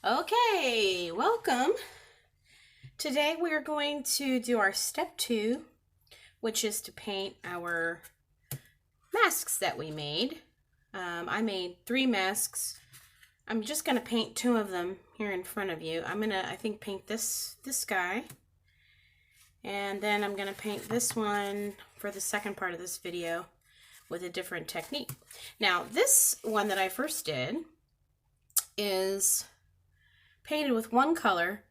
Okay, welcome. Today we are going to do our step 2, which is to paint our masks that we made. I made 3 masks. I'm just going to paint 2 of them here in front of you. I'm going to, I think, paint this guy. And then I'm going to paint this one for the second part of this video with a different technique. Now, this one that I first did is painted with one color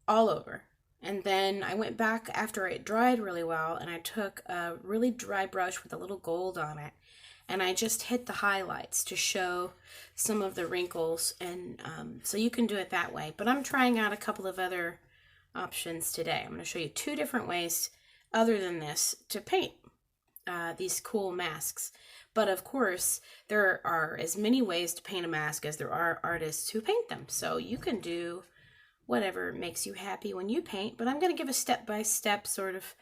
all over, and then I went back after it dried really well and I took a really dry brush with a little gold on it and I just hit the highlights to show some of the wrinkles, and so you can do it that way, but I'm trying out a couple of other options today. I'm going to show you 2 different ways other than this to paint these cool masks. But of course, there are as many ways to paint a mask as there are artists who paint them. So you can do whatever makes you happy when you paint. But I'm going to give a step-by-step sort of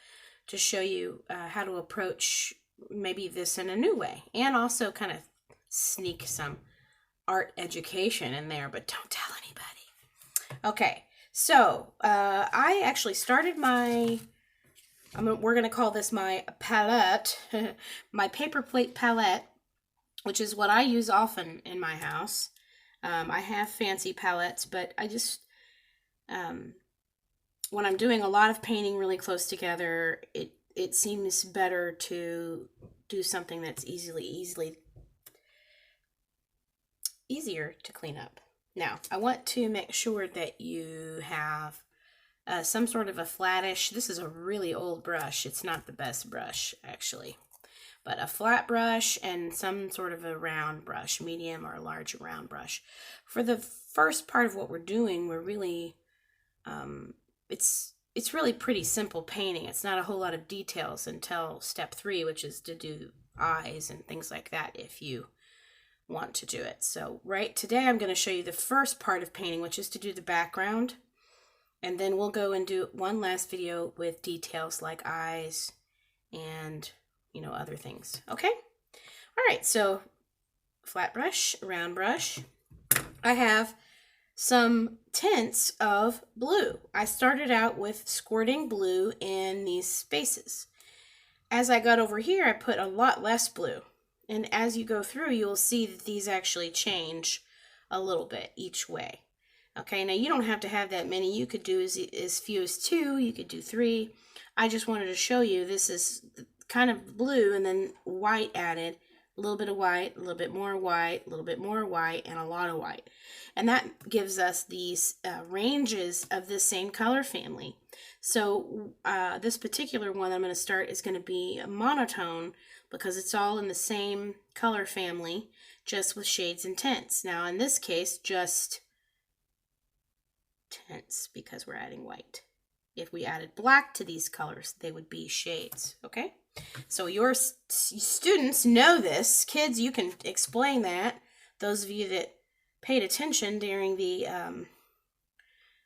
to show you how to approach maybe this in a new way. And also kind of sneak some art education in there, but don't tell anybody. Okay, so I actually started my... we're going to call this my palette, my paper plate palette, which is what I use often in my house. I have fancy palettes, but I just, when I'm doing a lot of painting really close together, it seems better to do something that's easier to clean up. Now, I want to make sure that you have some sort of a flattish, this is a really old brush, it's not the best brush actually, but a flat brush and some sort of a round brush, medium or large round brush. For the first part of what we're doing, we're really, it's really pretty simple painting. It's not a whole lot of details until step 3, which is to do eyes and things like that if you want to do it. So today I'm going to show you the first part of painting, which is to do the background. And then we'll go and do one last video with details like eyes and, other things. Okay? All right, so flat brush, round brush. I have some tints of blue. I started out with squirting blue in these spaces. As I got over here, I put a lot less blue. And as you go through, you'll see that these actually change a little bit each way. Okay, now you don't have to have that many. You could do as few as 2. You could do 3. I just wanted to show you this is kind of blue and then white added. A little bit of white, a little bit more white, a little bit more white, and a lot of white. And that gives us these ranges of the same color family. So this particular one I'm going to start is going to be a monotone because it's all in the same color family, just with shades and tints. Now in this case, just tints because we're adding white. If we added black to these colors, they would be shades. Okay, so your students know this. Kids, you can explain that. Those of you that paid attention during the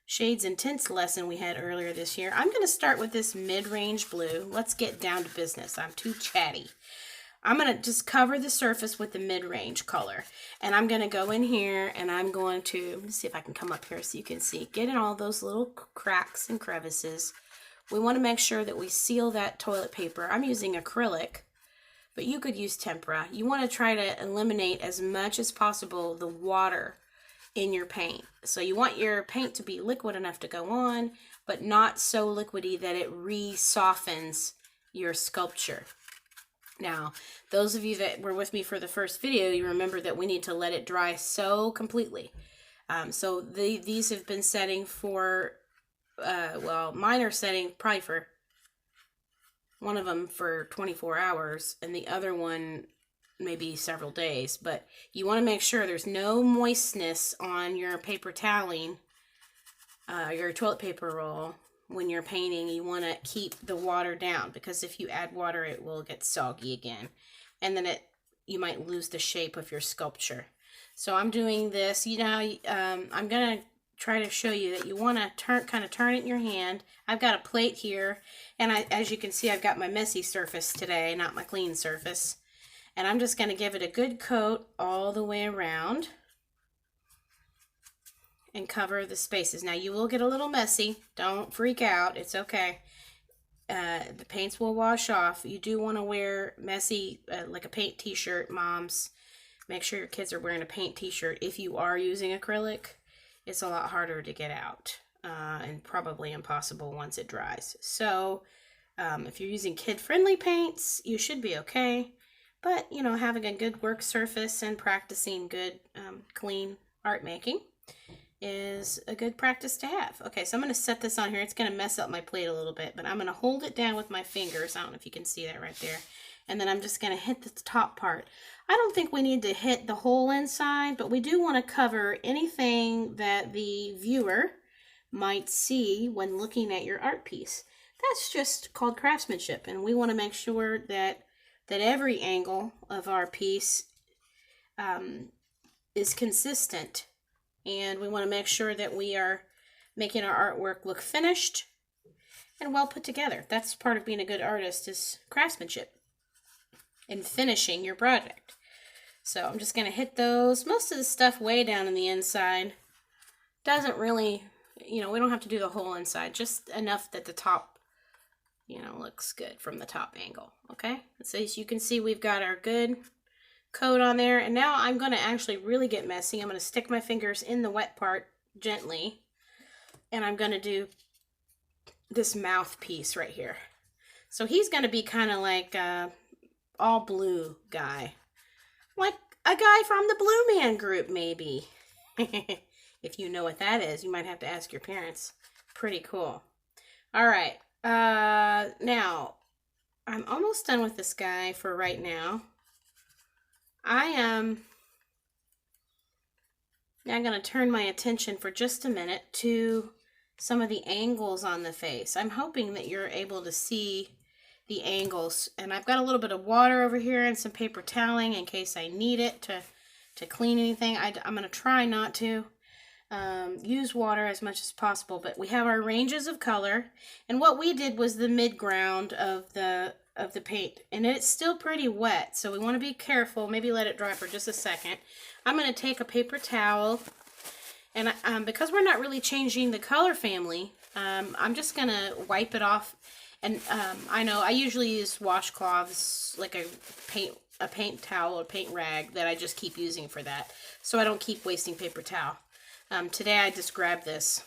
shades and tints lesson we had earlier this year. I'm going to start with this mid-range blue. Let's get down to business. I'm too chatty. I'm going to just cover the surface with the mid-range color. And I'm going to go in here and I'm going to, let me see if I can come up here so you can see, get in all those little cracks and crevices. We want to make sure that we seal that toilet paper. I'm using acrylic, but you could use tempera. You want to try to eliminate as much as possible the water in your paint. So you want your paint to be liquid enough to go on, but not so liquidy that it re-softens your sculpture. Now, those of you that were with me for the first video, you remember that we need to let it dry so completely. So these have been setting for, well, mine are setting probably for, one of them for 24 hours and the other one maybe several days. But you want to make sure there's no moistness on your paper toweling, your toilet paper roll. When you're painting, you want to keep the water down because if you add water, it will get soggy again. And then you might lose the shape of your sculpture. So I'm doing this, I'm going to try to show you that you want to kind of turn it in your hand. I've got a plate here, and as you can see, I've got my messy surface today, not my clean surface. And I'm just going to give it a good coat all the way around. and cover the spaces. Now you will get a little messy. Don't freak out. It's okay. The paints will wash off. You do want to wear messy, like a paint t-shirt, moms. Make sure your kids are wearing a paint t-shirt. If you are using acrylic, it's a lot harder to get out and probably impossible once it dries. So if you're using kid-friendly paints, you should be okay. But, you know, having a good work surface and practicing good, clean art making is a good practice to have. Okay, so I'm going to set this on here. It's going to mess up my plate a little bit, but I'm going to hold it down with my fingers. I don't know if you can see that right there. And then I'm just going to hit the top part. I don't think we need to hit the whole inside, but we do want to cover anything that the viewer might see when looking at your art piece. That's just called craftsmanship, and we want to make sure that every angle of our piece is consistent. And we want to make sure that we are making our artwork look finished and well put together. That's part of being a good artist, is craftsmanship and finishing your project. So I'm just going to hit those. Most of the stuff way down in the inside doesn't really, you know, we don't have to do the whole inside, just enough that the top, you know, looks good from the top angle. Okay, so as you can see, we've got our good coat on there, and now I'm going to actually really get messy. I'm going to stick my fingers in the wet part gently, and I'm going to do this mouthpiece right here. So he's going to be kind of like all blue guy, like a guy from the Blue Man Group, maybe. If you know what that is, you might have to ask your parents. Pretty cool. All right, now I'm almost done with this guy for right now. I am now going to turn my attention for just a minute to some of the angles on the face. I'm hoping that you're able to see the angles. And I've got a little bit of water over here and some paper toweling in case I need it to clean anything. I'm going to try not to use water as much as possible. But we have our ranges of color. And what we did was the mid-ground of the paint, and it's still pretty wet, so we want to be careful. Maybe let it dry for just a second. I'm going to take a paper towel, and because we're not really changing the color family, I'm just going to wipe it off. And I know I usually use washcloths, like a paint towel or paint rag that I just keep using for that, so I don't keep wasting paper towel. Today I just grabbed this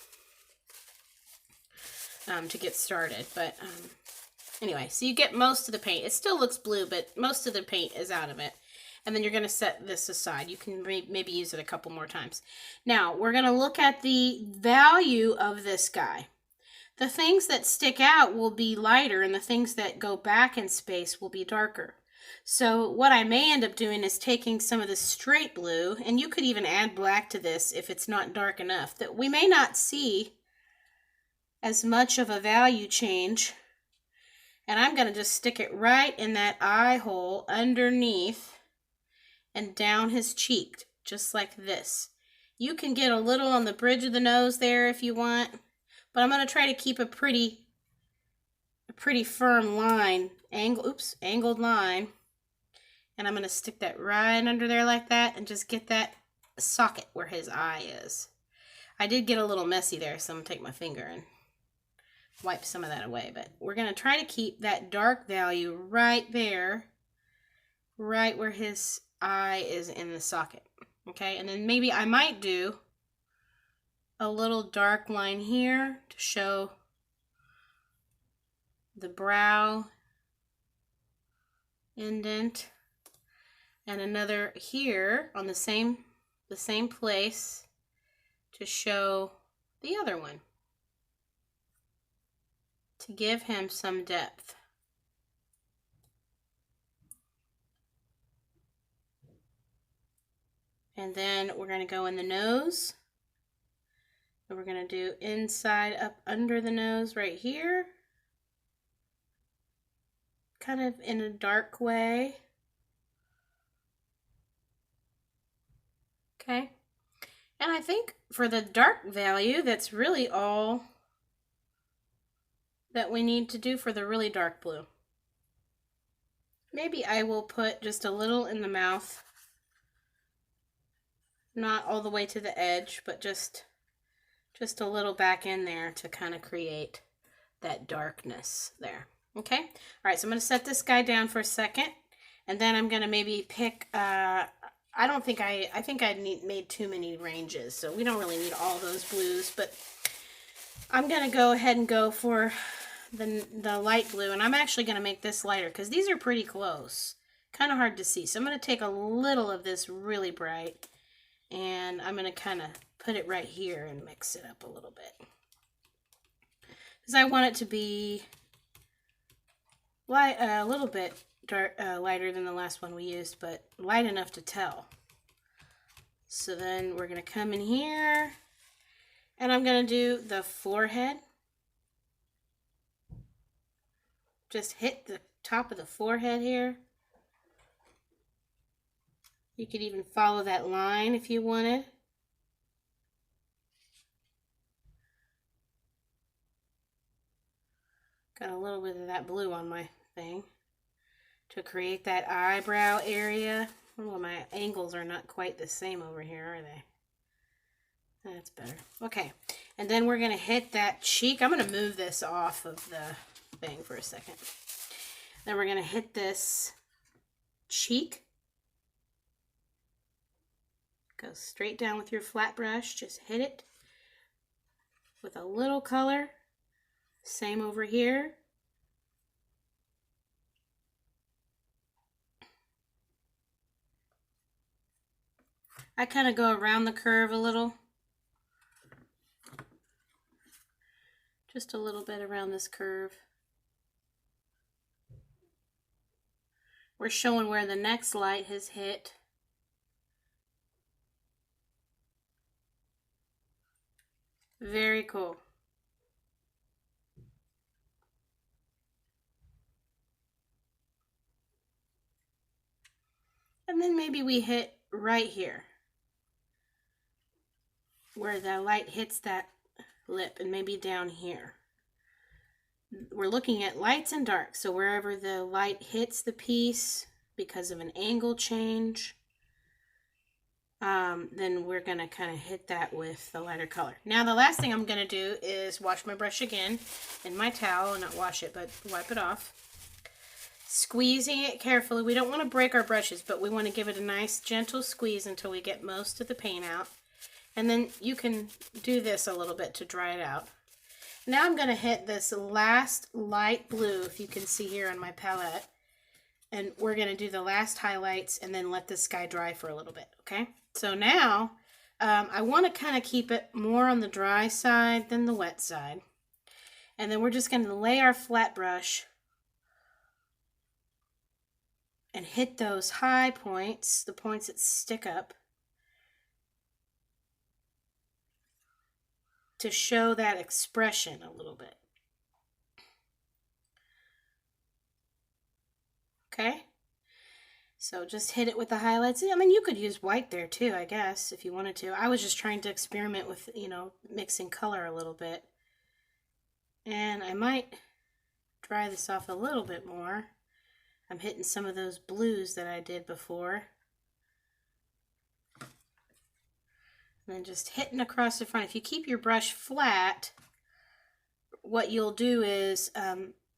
to get started, but anyway, so you get most of the paint. It still looks blue, but most of the paint is out of it. And then you're going to set this aside. You can maybe use it a couple more times. Now, we're going to look at the value of this guy. The things that stick out will be lighter, and the things that go back in space will be darker. So what I may end up doing is taking some of the straight blue, and you could even add black to this if it's not dark enough, that we may not see as much of a value change. And I'm going to just stick it right in that eye hole underneath and down his cheek, just like this. You can get a little on the bridge of the nose there if you want, but I'm going to try to keep a pretty firm line, angled line. And I'm going to stick that right under there like that and just get that socket where his eye is. I did get a little messy there, so I'm going to take my finger and wipe some of that away, but we're going to try to keep that dark value right there, right where his eye is in the socket. Okay, and then maybe I might do a little dark line here to show the brow indent, and another here on the same place to show the other one, to give him some depth. And then we're going to go in the nose. And we're going to do inside up under the nose right here. Kind of in a dark way. Okay. And I think for the dark value, that's really all that we need to do for the really dark blue. Maybe I will put just a little in the mouth. Not all the way to the edge, but just Just a little back in there to kind of create that darkness there. Okay? All right, so I'm going to set this guy down for a second, and then I'm going to maybe pick, I think I made too many ranges, so we don't really need all those blues, but I'm going to go ahead and go for the light blue, and I'm actually going to make this lighter because these are pretty close. Kind of hard to see. So I'm going to take a little of this really bright, and I'm going to kind of put it right here and mix it up a little bit. Because I want it to be light, a little bit dark, lighter than the last one we used, but light enough to tell. So then we're going to come in here, and I'm going to do the forehead. Just hit the top of the forehead here. You could even follow that line if you wanted. Got a little bit of that blue on my thing to create that eyebrow area. Well, my angles are not quite the same over here, are they? That's better. Okay, and then we're going to hit that cheek. I'm going to move this off of the thing for a second. Then we're going to hit this cheek. Go straight down with your flat brush. Just hit it with a little color. Same over here. I kind of go around the curve a little. Just a little bit around this curve. We're showing where the next light has hit. Very cool. And then maybe we hit right here where the light hits that lip, and maybe down here. We're looking at lights and darks, so wherever the light hits the piece because of an angle change, then we're going to kind of hit that with the lighter color. Now the last thing I'm going to do is wash my brush again in my towel, and not wash it, but wipe it off. Squeezing it carefully. We don't want to break our brushes, but we want to give it a nice gentle squeeze until we get most of the paint out. And then you can do this a little bit to dry it out. Now I'm going to hit this last light blue, if you can see here on my palette. And we're going to do the last highlights and then let this guy dry for a little bit, okay? So now I want to kind of keep it more on the dry side than the wet side. And then we're just going to lay our flat brush and hit those high points, the points that stick up, to show that expression a little bit. Okay? So just hit it with the highlights. I mean, you could use white there too, I guess, if you wanted to. I was just trying to experiment with, mixing color a little bit. And I might dry this off a little bit more. I'm hitting some of those blues that I did before. And then just hitting across the front. If you keep your brush flat, what you'll do is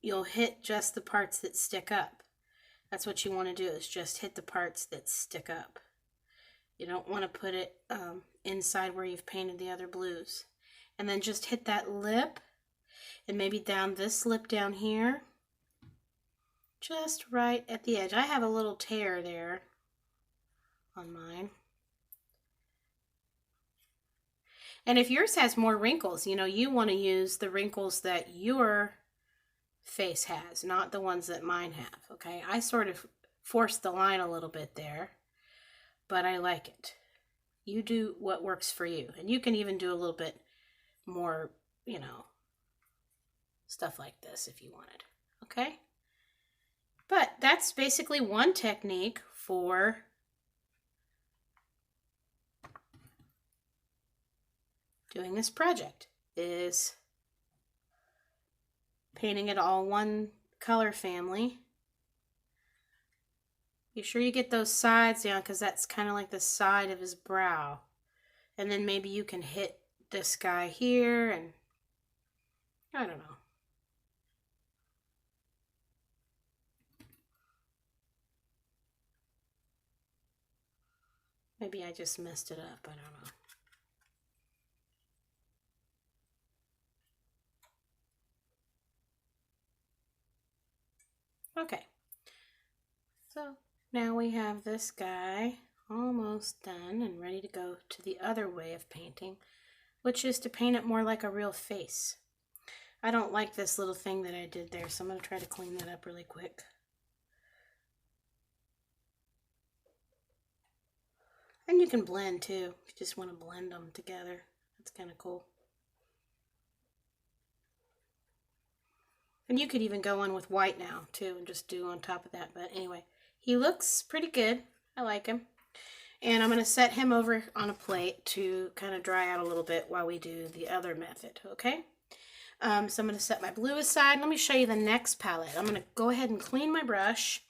you'll hit just the parts that stick up. That's what you want to do, is just hit the parts that stick up. You don't want to put it inside where you've painted the other blues. And then just hit that lip, and maybe down this lip down here. Just right at the edge. I have a little tear there on mine. And if yours has more wrinkles, you want to use the wrinkles that your face has, not the ones that mine have, okay? I sort of forced the line a little bit there, but I like it. You do what works for you. And you can even do a little bit more, stuff like this if you wanted, okay? But that's basically one technique for doing this project, is painting it all one color family. Be sure you get those sides down, because that's kind of like the side of his brow. And then maybe you can hit this guy here, and I don't know. Maybe I just messed it up, I don't know. Okay, so now we have this guy almost done and ready to go to the other way of painting, which is to paint it more like a real face. I don't like this little thing that I did there, so I'm going to try to clean that up really quick. And you can blend too, if you just want to blend them together. That's kind of cool. And you could even go on with white now too and just do on top of that. But anyway, he looks pretty good. I like him. And I'm going to set him over on a plate to kind of dry out a little bit while we do the other method, okay? So I'm going to set my blue aside. Let me show you the next palette. I'm going to go ahead and clean my brush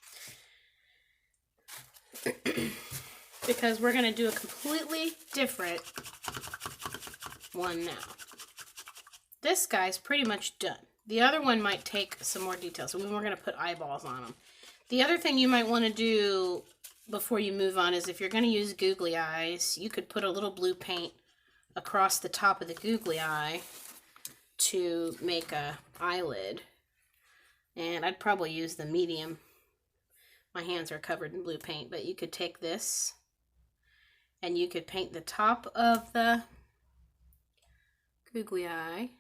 because we're going to do a completely different one now. This guy's pretty much done. The other one might take some more details. So we're going to put eyeballs on them. The other thing you might want to do before you move on is if you're going to use googly eyes, you could put a little blue paint across the top of the googly eye to make a eyelid. And I'd probably use the medium. My hands are covered in blue paint, but you could take this and you could paint the top of the googly eye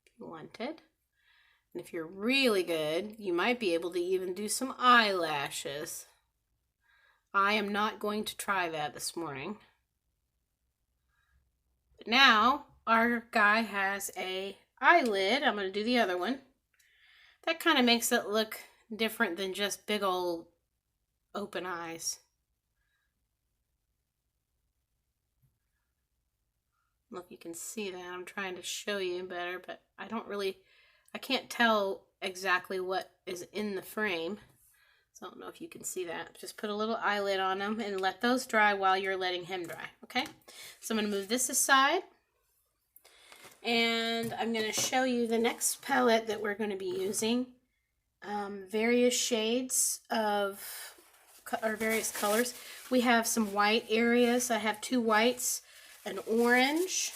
if you wanted. And if you're really good, you might be able to even do some eyelashes. I am not going to try that this morning. But now our guy has a eyelid. I'm going to do the other one. That kind of makes it look different than just big old open eyes. I don't know if you can see that. I'm trying to show you better, but I can't tell exactly what is in the frame. So I don't know if you can see that. Just put a little eyelid on them and let those dry while you're letting him dry, okay? So I'm going to move this aside. And I'm going to show you the next palette that we're going to be using. Various shades of, or various colors. We have some white areas. I have 2 whites, an orange,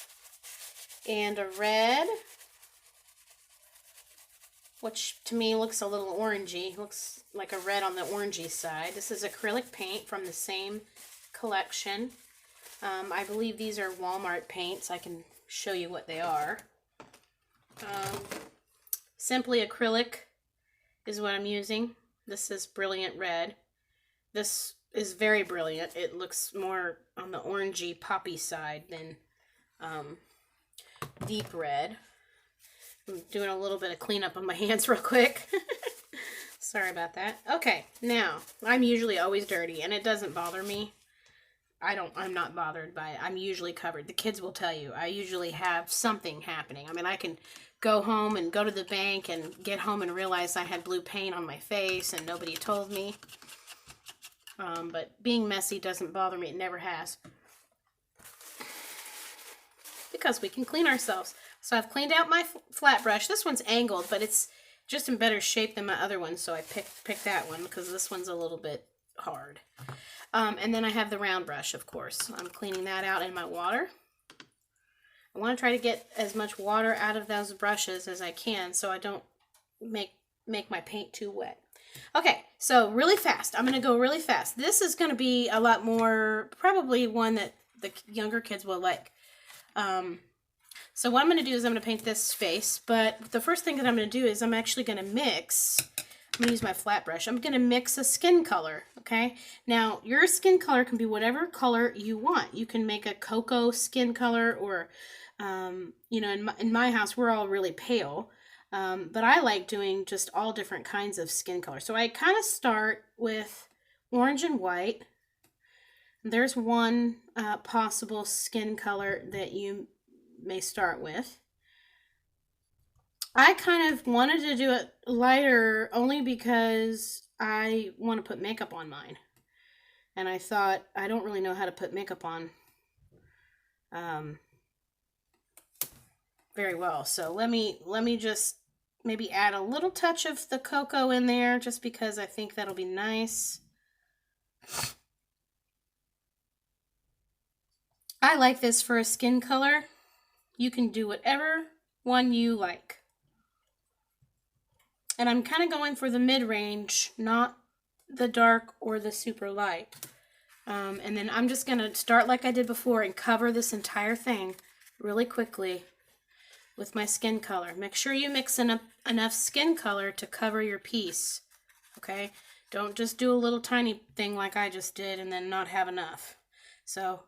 and a red, which to me looks a little orangey. Looks like a red on the orangey side. This is acrylic paint from the same collection. I believe these are Walmart paints. I can show you what they are. Simply acrylic is what I'm using. This is brilliant red. This is very brilliant. It looks more on the orangey poppy side than deep red. I'm doing a little bit of cleanup on my hands real quick. Sorry about that. Okay, now, I'm usually always dirty, and it doesn't bother me. I'm not bothered by it. I'm usually covered. The kids will tell you. I usually have something happening. I mean, I can go home and go to the bank and get home and realize I had blue paint on my face and nobody told me. But being messy doesn't bother me. It never has. Because we can clean ourselves. So I've cleaned out my flat brush. This one's angled, but it's just in better shape than my other one. So I picked that one because this one's a little bit hard. And then I have the round brush, of course. I'm cleaning that out in my water. I want to try to get as much water out of those brushes as I can so I don't make my paint too wet. Okay, so really fast. I'm going to go really fast. This is going to be a lot more, probably one that the younger kids will like. So what I'm going to do is I'm going to paint this face, but the first thing that I'm going to do is I'm actually going to mix. I'm going to use my flat brush. I'm going to mix a skin color, okay? Now, your skin color can be whatever color you want. You can make a cocoa skin color or, you know, in my house, we're all really pale. But I like doing just all different kinds of skin color. So I kind of start with orange and white. There's one possible skin color that you may start with. I kind of wanted to do it lighter only because I want to put makeup on mine. And I thought, I don't really know how to put makeup on very well. So let me just maybe add a little touch of the cocoa in there, just because I think that'll be nice. I like this for a skin color. You can do whatever one you like. And I'm kind of going for the mid-range, not the dark or the super light. And then I'm just going to start like I did before and cover this entire thing really quickly with my skin color. Make sure you mix enough skin color to cover your piece, okay? Don't just do a little tiny thing like I just did and then not have enough. So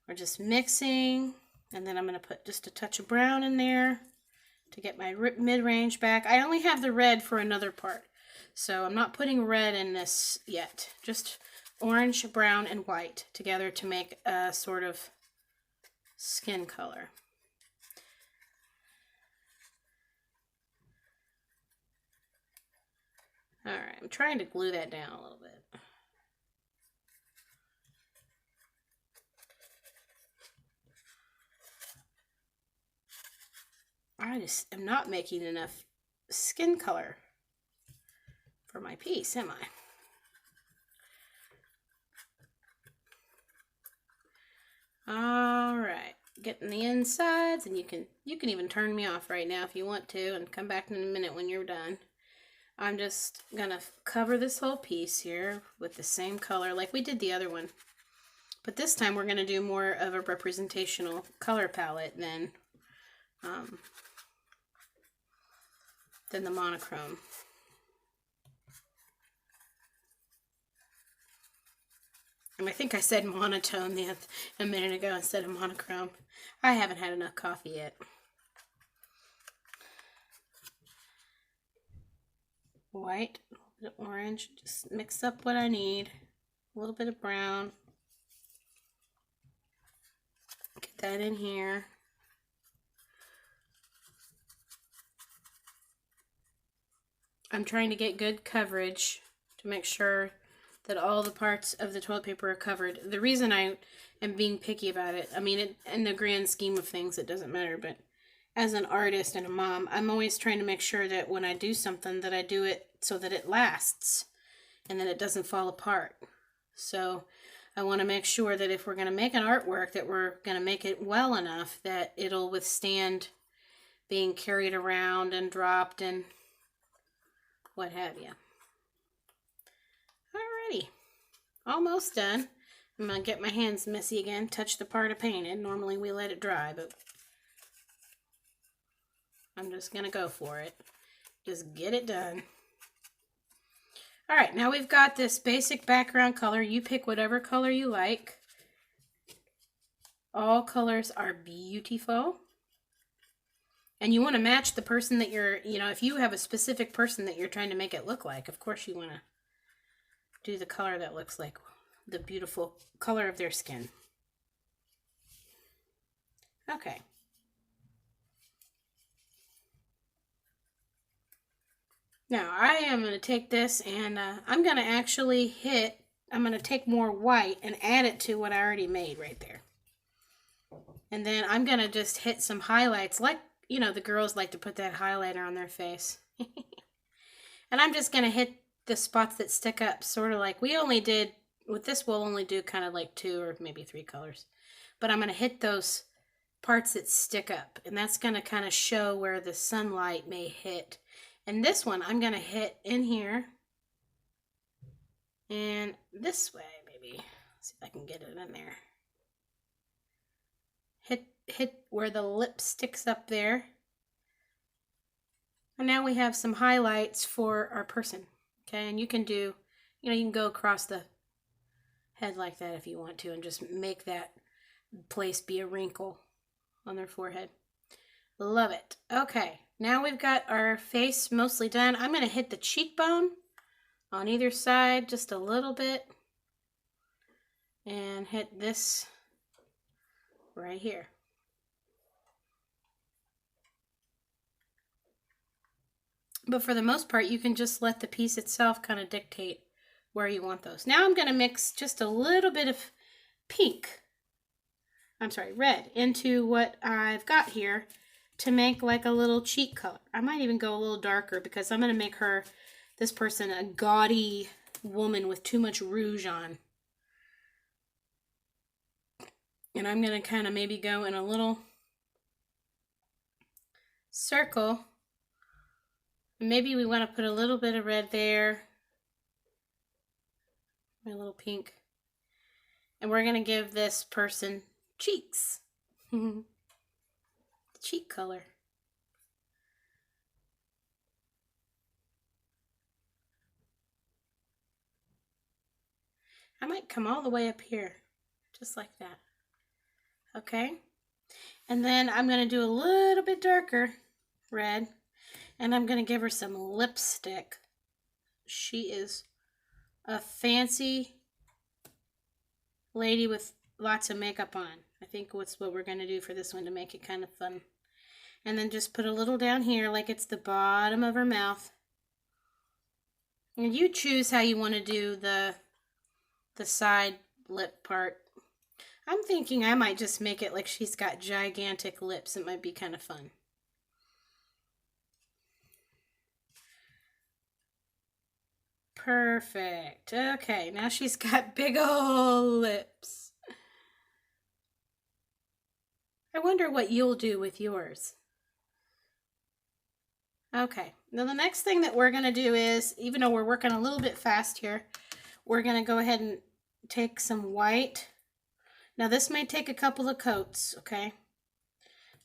we're just mixing, and then I'm going to put just a touch of brown in there to get my mid-range back. I only have the red for another part, so I'm not putting red in this yet. Just orange, brown, and white together to make a sort of skin color. Alright, I'm trying to glue that down a little bit. I just am not making enough skin color for my piece, am I? Alright, getting the insides, and you can even turn me off right now if you want to and come back in a minute when you're done. I'm just gonna cover this whole piece here with the same color like we did the other one. But this time we're gonna do more of a representational color palette than the monochrome. And I think I said monotone a minute ago instead of monochrome. I haven't had enough coffee yet. White, a little bit of orange, just mix up what I need. A little bit of brown. Get that in here. I'm trying to get good coverage to make sure that all the parts of the toilet paper are covered. The reason I am being picky about it, I mean, in the grand scheme of things, it doesn't matter, but as an artist and a mom, I'm always trying to make sure that when I do something, that I do it so that it lasts and that it doesn't fall apart. So I want to make sure that if we're going to make an artwork, that we're going to make it well enough that it'll withstand being carried around and dropped and what have you. Alrighty, almost done. I'm going to get my hands messy again, touch the part I painted. Normally we let it dry, but I'm just going to go for it. Just get it done. Alright, now we've got this basic background color. You pick whatever color you like. All colors are beautiful. And you want to match the person that you're, if you have a specific person that you're trying to make it look like, of course you want to do the color that looks like the beautiful color of their skin. Okay. Now I am going to take this and I'm going to take more white and add it to what I already made right there. And then I'm going to just hit some highlights like, the girls like to put that highlighter on their face. And I'm just going to hit the spots that stick up, sort of like we only did, with this we'll only do kind of like 2 or maybe 3 colors. But I'm going to hit those parts that stick up, and that's going to kind of show where the sunlight may hit. And this one I'm going to hit in here and this way maybe. Let's see if I can get it in there. Hit where the lip sticks up there. And now we have some highlights for our person. Okay, and you can do, you can go across the head like that if you want to and just make that place be a wrinkle on their forehead. Love it. Okay, now we've got our face mostly done. I'm going to hit the cheekbone on either side just a little bit and hit this right here. But for the most part, you can just let the piece itself kind of dictate where you want those. Now I'm going to mix just a little bit of red into what I've got here. to make like a little cheek color. I might even go a little darker because I'm going to make this person, a gaudy woman with too much rouge on. And I'm going to kind of maybe go in a little circle. Maybe we want to put a little bit of red there. My little pink. And we're going to give this person cheeks. Cheek color. I might come all the way up here. Just like that. Okay. And then I'm going to do a little bit darker red. And I'm going to give her some lipstick. She is a fancy lady with lots of makeup on. I think that's what we're going to do for this one to make it kind of fun. And then just put a little down here like it's the bottom of her mouth. And you choose how you want to do the side lip part. I'm thinking I might just make it like she's got gigantic lips. It might be kind of fun. Perfect. Okay, now she's got big old lips. I wonder what you'll do with yours. Okay, now the next thing that we're going to do is, even though we're working a little bit fast here, we're going to go ahead and take some white. Now this may take a couple of coats, okay?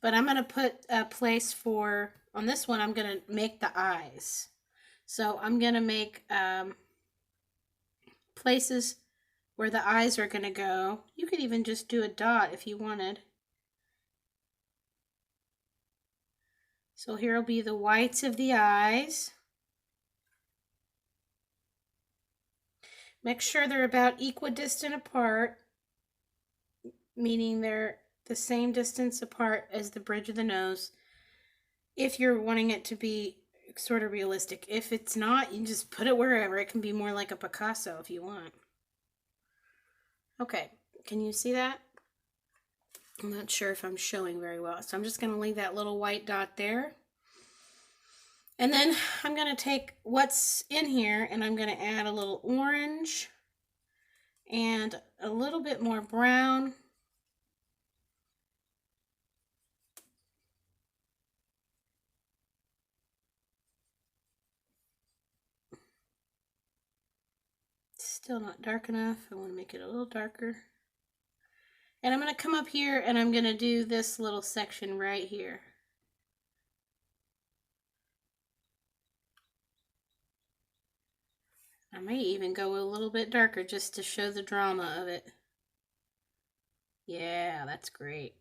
But I'm going to put a place for, on this one, I'm going to make the eyes. So I'm going to make places where the eyes are going to go. You could even just do a dot if you wanted. So here will be the whites of the eyes. Make sure they're about equidistant apart, meaning they're the same distance apart as the bridge of the nose. If you're wanting it to be sort of realistic. If it's not, you just put it wherever. It can be more like a Picasso if you want. Okay, can you see that? I'm not sure if I'm showing very well, so I'm just going to leave that little white dot there. And then I'm going to take what's in here and I'm going to add a little orange and a little bit more brown. Still not dark enough. I want to make it a little darker. And I'm going to come up here and I'm going to do this little section right here. I may even go a little bit darker just to show the drama of it. Yeah, that's great.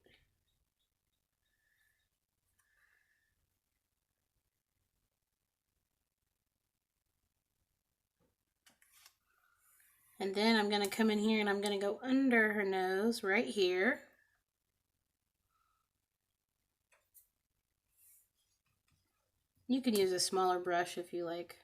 And then I'm going to come in here and I'm going to go under her nose right here. You can use a smaller brush if you like.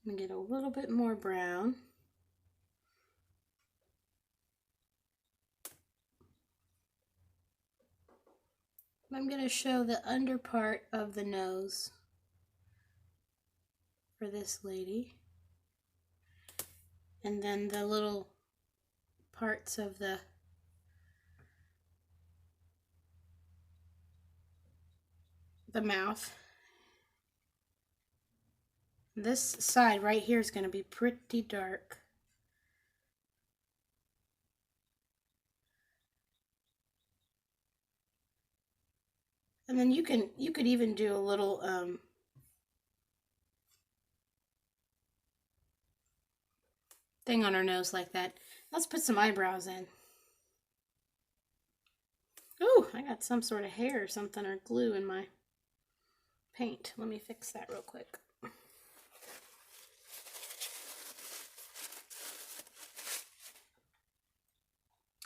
I'm going to get a little bit more brown. I'm going to show the under part of the nose for this lady. And then the little parts of the mouth. This side right here is going to be pretty dark. And then you could even do a little thing on her nose like that. Let's put some eyebrows in. Ooh, I got some sort of hair or something or glue in my paint. Let me fix that real quick.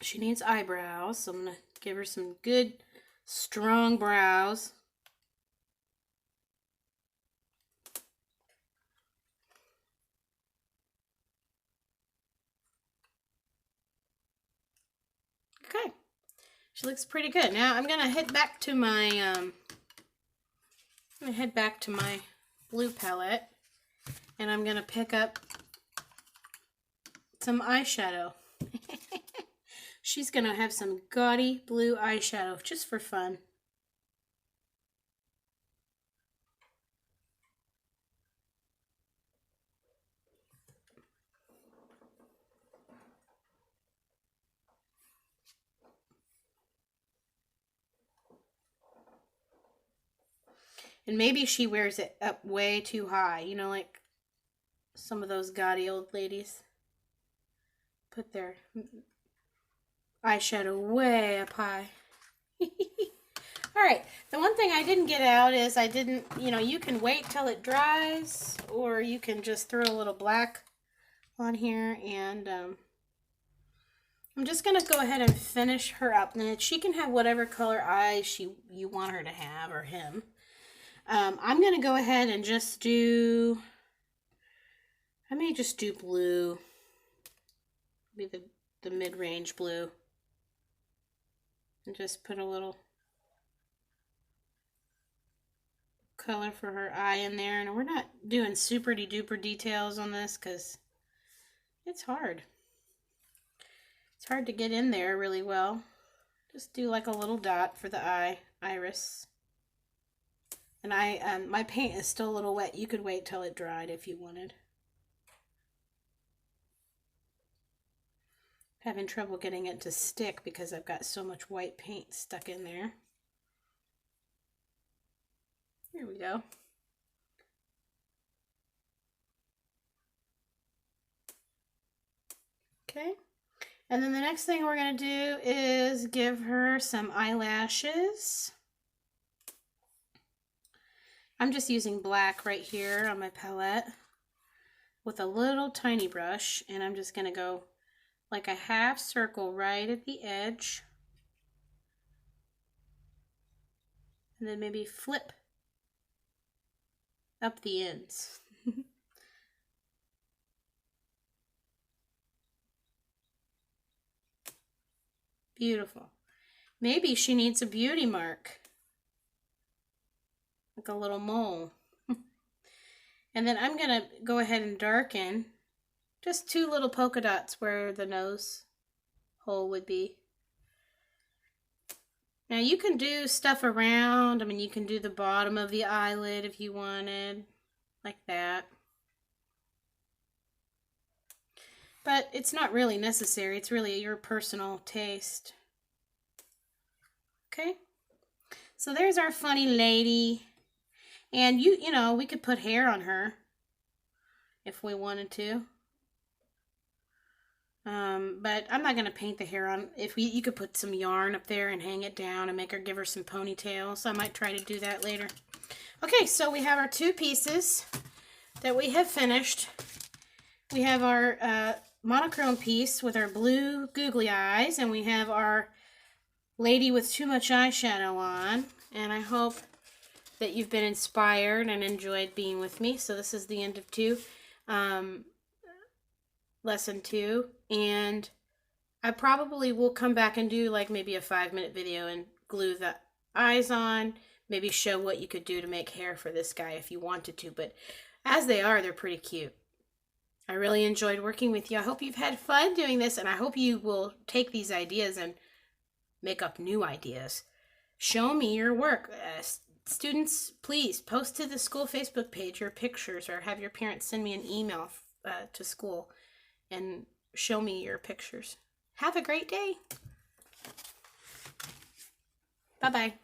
She needs eyebrows, so I'm going to Give her some good, strong brows. Okay, she looks pretty good. Now I'm gonna head back to my blue palette, and I'm gonna pick up some eyeshadow. She's gonna have some gaudy blue eyeshadow just for fun. And maybe she wears it up way too high, you know, like some of those gaudy old ladies put their eyeshadow way up high. Alright, the one thing I didn't get out is you can wait till it dries, or you can just throw a little black on here, and I'm just going to go ahead and finish her up. And she can have whatever color eyes you want her to have, or him. I'm going to go ahead and just do, I may just do blue, maybe the mid-range blue, and just put a little color for her eye in there. And we're not doing super duper details on this because it's hard. It's hard to get in there really well. Just do like a little dot for the iris. And my paint is still a little wet. You could wait till it dried if you wanted. Having trouble getting it to stick because I've got so much white paint stuck in there. Here we go. Okay. And then the next thing we're going to do is give her some eyelashes. I'm just using black right here on my palette with a little tiny brush, and I'm just going to go like a half circle right at the edge, and then maybe flip up the ends. Beautiful. Maybe she needs a beauty mark, like a little mole. And then I'm going to go ahead and darken just 2 little polka dots where the nose hole would be. Now you can do stuff around. I mean, you can do the bottom of the eyelid if you wanted, like that. But it's not really necessary. It's really your personal taste. Okay. So there's our funny lady. And you know, we could put hair on her if we wanted to. But I'm not going to paint the hair on. You could put some yarn up there and hang it down and give her some ponytails. So I might try to do that later. Okay, so we have our 2 pieces that we have finished. We have our monochrome piece with our blue googly eyes, and we have our lady with too much eyeshadow on. And I hope that you've been inspired and enjoyed being with me. So this is the end of lesson 2, and I probably will come back and do like maybe a 5-minute video and glue the eyes on, maybe show what you could do to make hair for this guy if you wanted to, but as they are, they're pretty cute. I really enjoyed working with you. I hope you've had fun doing this, and I hope you will take these ideas and make up new ideas. Show me your work. Students, please post to the school Facebook page your pictures, or have your parents send me an email to school and show me your pictures. Have a great day. Bye-bye.